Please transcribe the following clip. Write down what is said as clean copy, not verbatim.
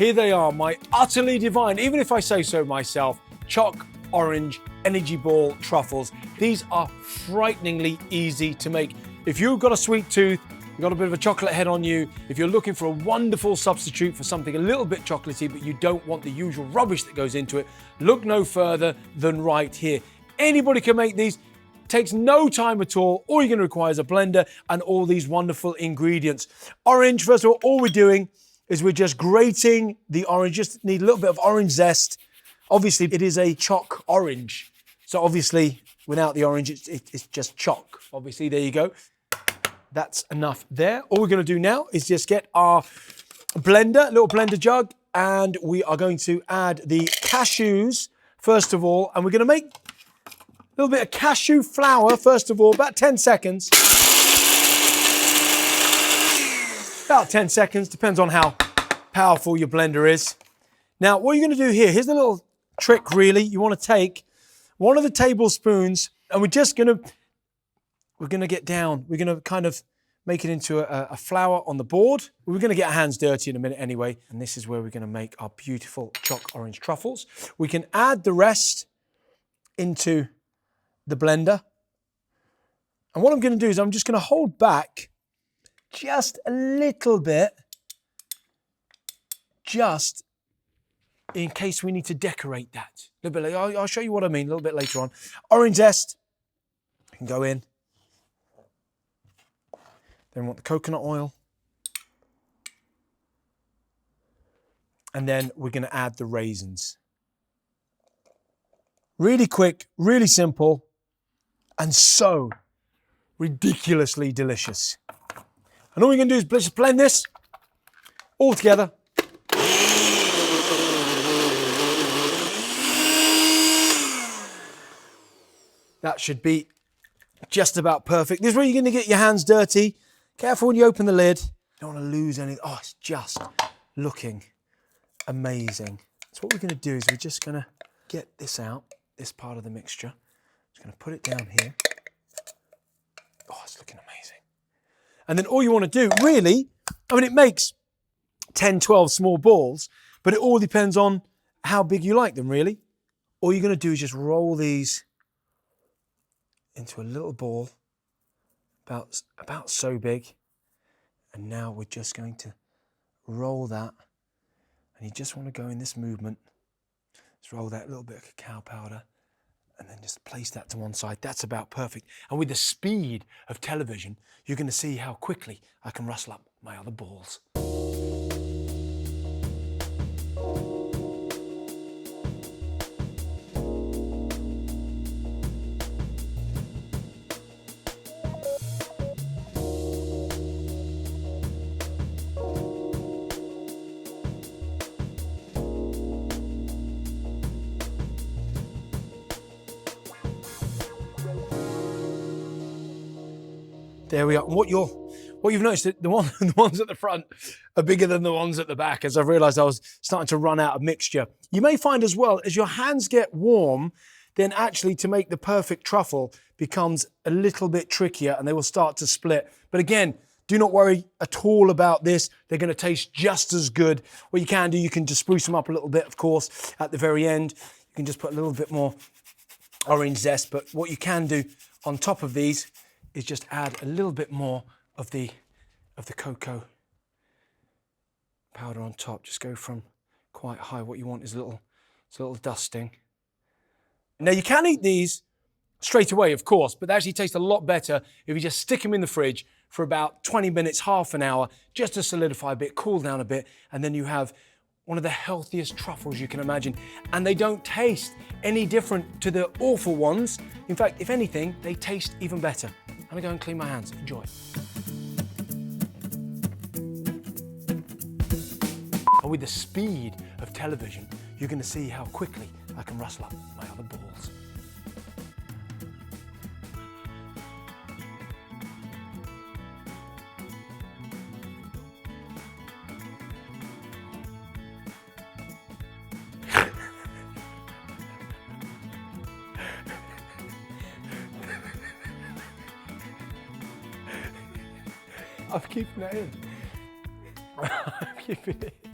here they are, my utterly divine, even if I say so myself, choc orange energy ball truffles. These are frighteningly easy to make. If you've got a sweet tooth, you've got a bit of a chocolate head on you, if you're looking for a wonderful substitute for something a little bit chocolatey, but you don't want the usual rubbish that goes into it, look no further than right here. Anybody can make these. Takes no time at all. All you're going to require is a blender and all these wonderful ingredients. Orange, first of all we're doing is we're just grating the orange. Just need a little bit of orange zest. Obviously, it is a choc orange. So obviously, without the orange, it's just choc. Obviously, there you go. That's enough there. All we're going to do now is just get our blender, little blender jug, and we are going to add the cashews, first of all, and we're going to make a little bit of cashew flour, first of all, about 10 seconds. About 10 seconds, depends on how powerful your blender is. Now, what you're going to do here, here's a little trick, really. You want to take one of the tablespoons, and we're going to get down. We're going to kind of make it into a flour on the board. We're going to get our hands dirty in a minute anyway, and this is where we're going to make our beautiful choc orange truffles. We can add the rest into the blender. And what I'm going to do is I'm just going to hold back just a little bit, just in case we need to decorate that. A little bit later. I'll show you what I mean a little bit later on. Orange zest can go in. Then we want the coconut oil. And then we're going to add the raisins. Really quick, really simple, and so ridiculously delicious. And all we're going to do is just blend this all together. That should be just about perfect. This is where you're going to get your hands dirty. Careful when you open the lid. You don't want to lose anything. Oh, it's just looking amazing. So what we're going to do is we're just going to get this out, this part of the mixture. Just going to put it down here. Oh, it's looking amazing. And then all you want to do, really, I mean, it makes 10, 12 small balls, but it all depends on how big you like them, really. All you're going to do is just roll these into a little ball, about so big. And now we're just going to roll that. And you just want to go in this movement. Just roll that little bit of cacao powder and then just place that to one side. That's about perfect. And with the speed of television, you're going to see how quickly I can rustle up my other balls. There we are. And what you've noticed, the ones at the front are bigger than the ones at the back, as I've realized I was starting to run out of mixture. You may find as well, as your hands get warm, then actually to make the perfect truffle becomes a little bit trickier and they will start to split. But again, do not worry at all about this. They're going to taste just as good. What you can do, you can just spruce them up a little bit, of course, at the very end. You can just put a little bit more orange zest. But what you can do on top of these is just add a little bit more of the cocoa powder on top. Just go from quite high. What you want is a little dusting. Now you can eat these straight away, of course, but they actually taste a lot better if you just stick them in the fridge for about 20 minutes, half an hour, just to solidify a bit, cool down a bit, and then you have one of the healthiest truffles you can imagine. And they don't taste any different to the awful ones. In fact, if anything, they taste even better. I'm gonna go and clean my hands. Enjoy. And with the speed of television, you're gonna see how quickly I can rustle up my other balls. I'm keeping that in. I'm keeping it in.